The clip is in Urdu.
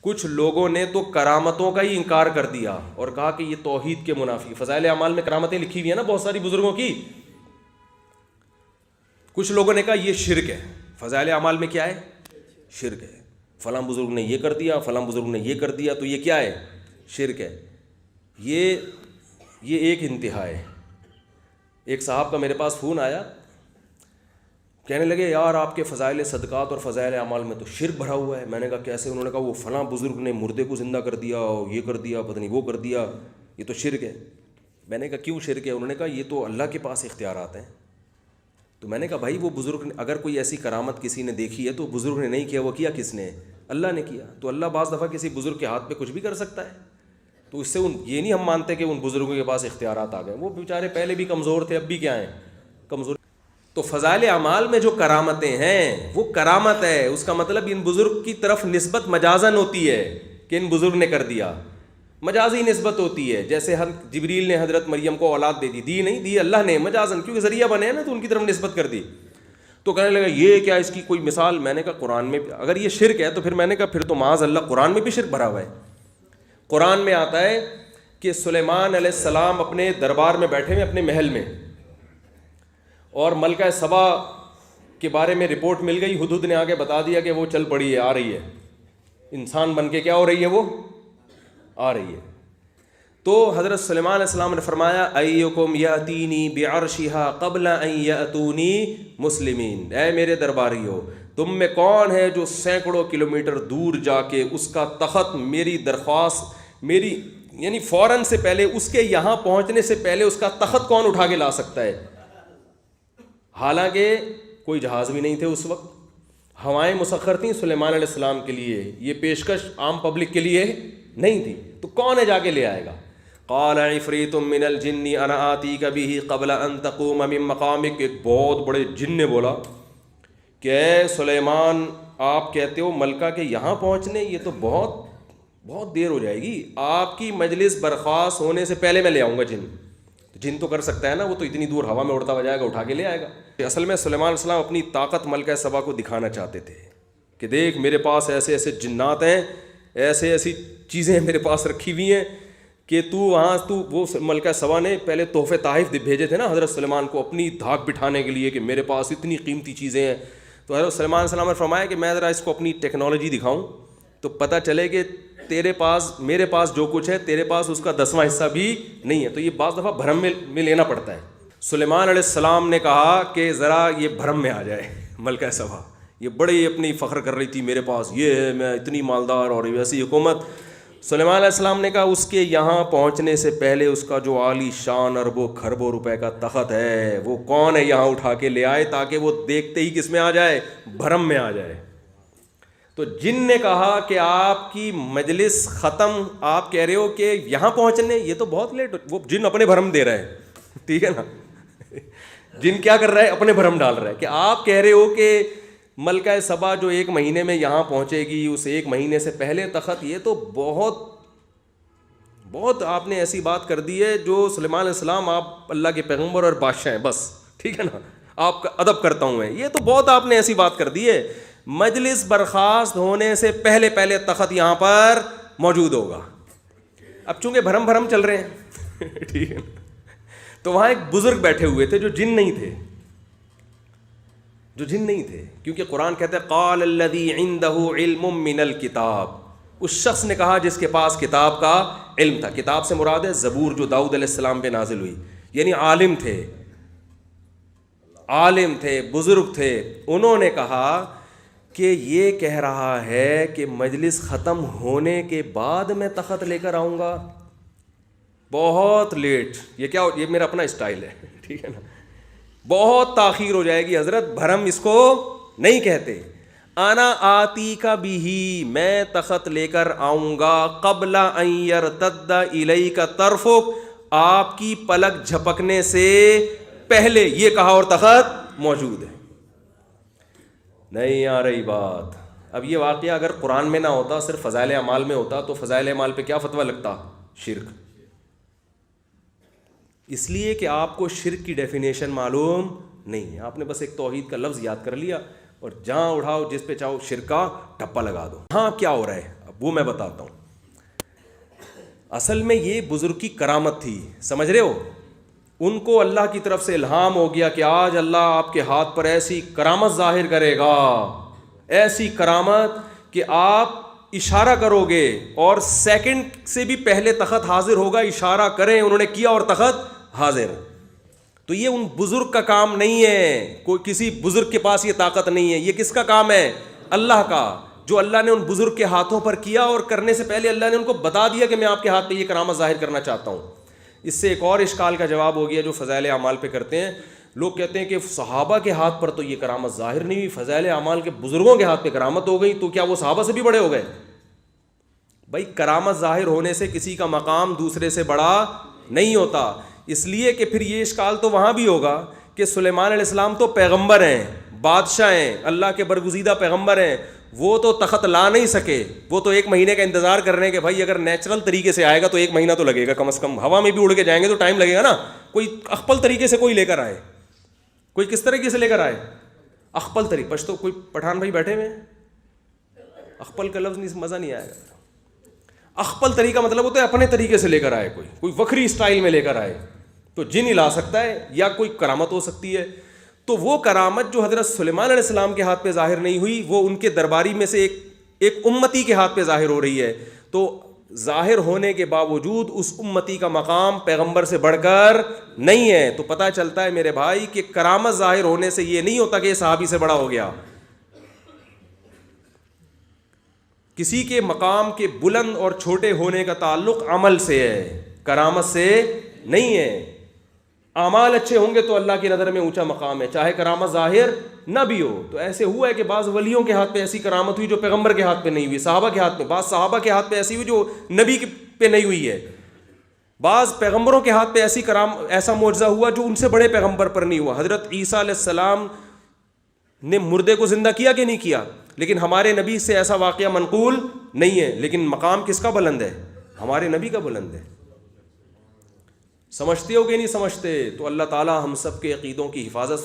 کچھ لوگوں نے تو کرامتوں کا ہی انکار کر دیا اور کہا کہ یہ توحید کے منافی. فضائل اعمال میں کرامتیں لکھی ہوئی ہیں نا بہت ساری بزرگوں کی. کچھ لوگوں نے کہا یہ شرک ہے. فضائل اعمال میں کیا ہے؟ شرک ہے. فلاں بزرگ نے یہ کر دیا، فلاں بزرگ نے یہ کر دیا، تو یہ کیا ہے؟ شرک ہے. یہ ایک انتہا ہے. ایک صاحب کا میرے پاس فون آیا، کہنے لگے یار آپ کے فضائل صدقات اور فضائل اعمال میں تو شرک بھرا ہوا ہے. میں نے کہا کیسے؟ انہوں نے کہا وہ فلاں بزرگ نے مردے کو زندہ کر دیا، یہ کر دیا، پتہ نہیں وہ کر دیا، یہ تو شرک ہے. میں نے کہا کیوں شرک ہے؟ انہوں نے کہا یہ تو اللہ کے پاس اختیارات ہیں. تو میں نے کہا بھائی وہ بزرگ نے اگر کوئی ایسی کرامت کسی نے دیکھی ہے تو بزرگ نے نہیں کیا، وہ کیا کس نے؟ اللہ نے کیا. تو اللہ بعض دفعہ کسی بزرگ کے ہاتھ پہ کچھ بھی کر سکتا ہے. تو اس سے یہ نہیں ہم مانتے کہ ان بزرگوں کے پاس اختیارات آ گئے. وہ بیچارے پہلے بھی کمزور تھے، اب بھی کیا ہیں؟ کمزور. تو فضائل اعمال میں جو کرامتیں ہیں وہ کرامت ہے، اس کا مطلب ان بزرگ کی طرف نسبت مجازن ہوتی ہے کہ ان بزرگ نے کر دیا. مجازی نسبت ہوتی ہے. جیسے ہم جبریل نے حضرت مریم کو اولاد دے دی نہیں دی اللہ نے، مجازن، کیونکہ ذریعہ بنے ہیں نا، تو ان کی طرف نسبت کر دی. تو کہنے لگا یہ کیا، اس کی کوئی مثال؟ میں نے کہا قرآن میں اگر یہ شرک ہے تو پھر میں نے کہا پھر تو معاذ اللہ قرآن میں بھی شرک بھرا ہوا ہے. قرآن میں آتا ہے کہ سلیمان علیہ السلام اپنے دربار میں بیٹھے ہوئے اپنے محل میں، اور ملکہ سبا کے بارے میں رپورٹ مل گئی. ہدہد نے آگے بتا دیا کہ وہ چل پڑی ہے، آ رہی ہے، انسان بن کے کیا ہو رہی ہے؟ وہ آ رہی ہے. تو حضرت سلیمان علیہ السلام نے فرمایا ایکم یاتینی بعرشھا قبل ان یاتونی مسلمین. اے میرے درباریو، تم میں کون ہے جو سینکڑوں کلومیٹر دور جا کے اس کا تخت میری درخواست میری یعنی فوراً سے پہلے اس کے یہاں پہنچنے سے پہلے اس کا تخت کون اٹھا کے لا سکتا ہے؟ حالانکہ کوئی جہاز بھی نہیں تھے اس وقت، ہوائیں مسخر تھیں سلیمان علیہ السلام کے لیے، یہ پیشکش عام پبلک کے لیے نہیں تھی. تو کون ہے جا کے لے آئے گا؟ قال عفریت من الجن انا آتیک بہ قبل ان تقوم من مقامک. ایک بہت بڑے جن نے بولا کہ اے سلیمان، آپ کہتے ہو ملکہ کے یہاں پہنچنے، یہ تو بہت بہت دیر ہو جائے گی، آپ کی مجلس برخاست ہونے سے پہلے میں لے آؤں گا. جن تو کر سکتا ہے نا، وہ تو اتنی دور ہوا میں اڑتا ہوا جائے گا، اٹھا کے لے آئے گا. اصل میں سلیمان علیہ السلام اپنی طاقت ملکہ سبا کو دکھانا چاہتے تھے کہ دیکھ میرے پاس ایسے ایسے جنات ہیں، ایسے ایسی چیزیں میرے پاس رکھی ہوئی ہیں کہ وہ ملکہ سبا نے پہلے تحفے تحائف بھیجے تھے نا حضرت سلیمان کو اپنی دھاک بٹھانے کے لیے کہ میرے پاس اتنی قیمتی چیزیں ہیں. تو حضرت سلیمان علیہ السلام نے فرمایا کہ میں ذرا اس کو اپنی ٹیکنالوجی دکھاؤں تو پتہ چلے کہ تیرے پاس میرے پاس جو کچھ ہے تیرے پاس اس کا 10واں حصہ بھی نہیں ہے. تو یہ بعض دفعہ بھرم میں لینا پڑتا ہے. سلیمان علیہ السلام نے کہا کہ ذرا یہ بھرم میں آ جائے. ملکہ سبا یہ بڑی اپنی فخر کر رہی تھی، میرے پاس یہ ہے، میں اتنی مالدار اور ویسی حکومت. سلیمان علیہ السلام نے کہا اس کے یہاں پہنچنے سے پہلے اس کا جو عالی شان اربوں کھربوں روپے کا تخت ہے وہ کون ہے یہاں اٹھا کے لے آئے، تاکہ وہ دیکھتے ہی کس میں آ جائے؟ بھرم میں آ جائے. تو جن نے کہا کہ آپ کی مجلس ختم، آپ کہہ رہے ہو کہ یہاں پہنچنے، یہ تو بہت لیٹ. وہ جن اپنے بھرم دے رہے ہیں، ٹھیک ہے نا. جن کیا کر رہا ہے؟ اپنے بھرم ڈال رہا ہے کہ آپ کہہ رہے ہو کہ ملکہ سبا جو 1 مہینے میں یہاں پہنچے گی، اس 1 مہینے سے پہلے تخت. یہ تو بہت بہت آپ نے ایسی بات کر دی ہے جو سلیمان علیہ السلام آپ اللہ کے پیغمبر اور بادشاہ ہیں، بس ٹھیک ہے نا، آپ کا ادب کرتا ہوں میں. یہ تو بہت آپ نے ایسی بات کر دی ہے. مجلس برخاست ہونے سے پہلے تخت یہاں پر موجود ہوگا. اب چونکہ بھرم چل رہے ہیں ٹھیک ہے نا. تو وہاں ایک بزرگ بیٹھے ہوئے تھے جو جن نہیں تھے، کیونکہ قرآن کہتا ہے قال الذی عنده علم من الکتاب. اس شخص نے کہا جس کے پاس کتاب کا علم تھا. کتاب سے مراد ہے زبور جو داؤد علیہ السلام پہ نازل ہوئی. یعنی عالم تھے، بزرگ تھے. انہوں نے کہا کہ یہ کہہ رہا ہے کہ مجلس ختم ہونے کے بعد میں تخت لے کر آؤں گا. بہت لیٹ. یہ میرا اپنا اسٹائل ہے، ٹھیک ہے نا. بہت تاخیر ہو جائے گی حضرت. بھرم اس کو نہیں کہتے. انا آتی کا بھی، میں تخت لے کر آؤں گا قبل ان یرتد الیک طرفک، آپ کی پلک جھپکنے سے پہلے. یہ کہا اور تخت موجود ہے. نہیں آ رہی بات. اب یہ واقعہ اگر قرآن میں نہ ہوتا، صرف فضائل اعمال میں ہوتا، تو فضائل اعمال پہ کیا فتویٰ لگتا؟ شرک. اس لیے کہ آپ کو شرک کی ڈیفینیشن معلوم نہیں ہے. آپ نے بس ایک توحید کا لفظ یاد کر لیا. اور جہاں اڑاؤ جس پہ چاہو شرک کا ٹپا لگا دو. ہاں کیا ہو رہا ہے اب وہ میں بتاتا ہوں. اصل میں یہ بزرگ کی کرامت تھی, سمجھ رہے ہو. ان کو اللہ کی طرف سے الہام ہو گیا کہ آج اللہ آپ کے ہاتھ پر ایسی کرامت ظاہر کرے گا, ایسی کرامت کہ آپ اشارہ کرو گے اور سیکنڈ سے بھی پہلے تخت حاضر ہوگا. اشارہ کریں, انہوں نے کیا اور تخت حاضر. تو یہ ان بزرگ کا کام نہیں ہے, کوئی کسی بزرگ کے پاس یہ طاقت نہیں ہے. یہ کس کا کام ہے؟ اللہ کا, جو اللہ نے ان بزرگ کے ہاتھوں پر کیا, اور کرنے سے پہلے اللہ نے ان کو بتا دیا کہ میں آپ کے ہاتھ پہ یہ کرامت ظاہر کرنا چاہتا ہوں. اس سے ایک اور اشکال کا جواب ہو گیا جو فضائل اعمال پہ کرتے ہیں. لوگ کہتے ہیں کہ صحابہ کے ہاتھ پر تو یہ کرامت ظاہر نہیں ہوئی, فضائل اعمال کے بزرگوں کے ہاتھ پہ کرامت ہو گئی, تو کیا وہ صحابہ سے بھی بڑے ہو گئے؟ بھائی کرامت ظاہر ہونے سے کسی کا مقام دوسرے سے بڑا نہیں ہوتا. اس لیے کہ پھر یہ اشکال تو وہاں بھی ہوگا کہ سلیمان علیہ السلام تو پیغمبر ہیں, بادشاہ ہیں, اللہ کے برگزیدہ پیغمبر ہیں, وہ تو تخت لا نہیں سکے. وہ تو 1 مہینے کا انتظار کر رہے ہیں کہ بھائی اگر نیچرل طریقے سے آئے گا تو 1 مہینہ تو لگے گا کم از کم, ہوا میں بھی اڑ کے جائیں گے تو ٹائم لگے گا نا. کوئی اخپل طریقے سے کوئی لے کر آئے, کوئی کس طریقے سے لے کر آئے, اخپل طریقے. پشتو کوئی پٹھان بھائی بیٹھے ہوئے, اخپل کا لفظ نہیں, مزہ نہیں آئے گا. اخپل طریقہ مطلب ہوتا ہے اپنے طریقے سے لے کر آئے, کوئی وکری اسٹائل میں لے کر آئے, تو جن ہی لا سکتا ہے یا کوئی کرامت ہو سکتی ہے. تو وہ کرامت جو حضرت سلیمان علیہ السلام کے ہاتھ پہ ظاہر نہیں ہوئی, وہ ان کے درباری میں سے ایک امتی کے ہاتھ پہ ظاہر ہو رہی ہے. تو ظاہر ہونے کے باوجود اس امتی کا مقام پیغمبر سے بڑھ کر نہیں ہے. تو پتہ چلتا ہے میرے بھائی کہ کرامت ظاہر ہونے سے یہ نہیں ہوتا کہ یہ صحابی سے بڑا ہو گیا. کسی کے مقام کے بلند اور چھوٹے ہونے کا تعلق عمل سے ہے, کرامت سے نہیں ہے. اعمال اچھے ہوں گے تو اللہ کی نظر میں اونچا مقام ہے, چاہے کرامت ظاہر نہ بھی ہو. تو ایسے ہوا ہے کہ بعض ولیوں کے ہاتھ پہ ایسی کرامت ہوئی جو پیغمبر کے ہاتھ پہ نہیں ہوئی, صحابہ کے ہاتھ پہ, بعض صحابہ کے ہاتھ پہ ایسی ہوئی جو نبی پہ نہیں ہوئی ہے, بعض پیغمبروں کے ہاتھ پہ ایسا معجزہ ہوا جو ان سے بڑے پیغمبر پر نہیں ہوا. حضرت عیسیٰ علیہ السلام نے مردے کو زندہ کیا کہ نہیں کیا, لیکن ہمارے نبی سے ایسا واقعہ منقول نہیں ہے. لیکن مقام کس کا بلند ہے؟ ہمارے نبی کا بلند ہے. سمجھتے ہو کہ نہیں سمجھتے؟ تو اللہ تعالی ہم سب کے عقیدوں کی حفاظت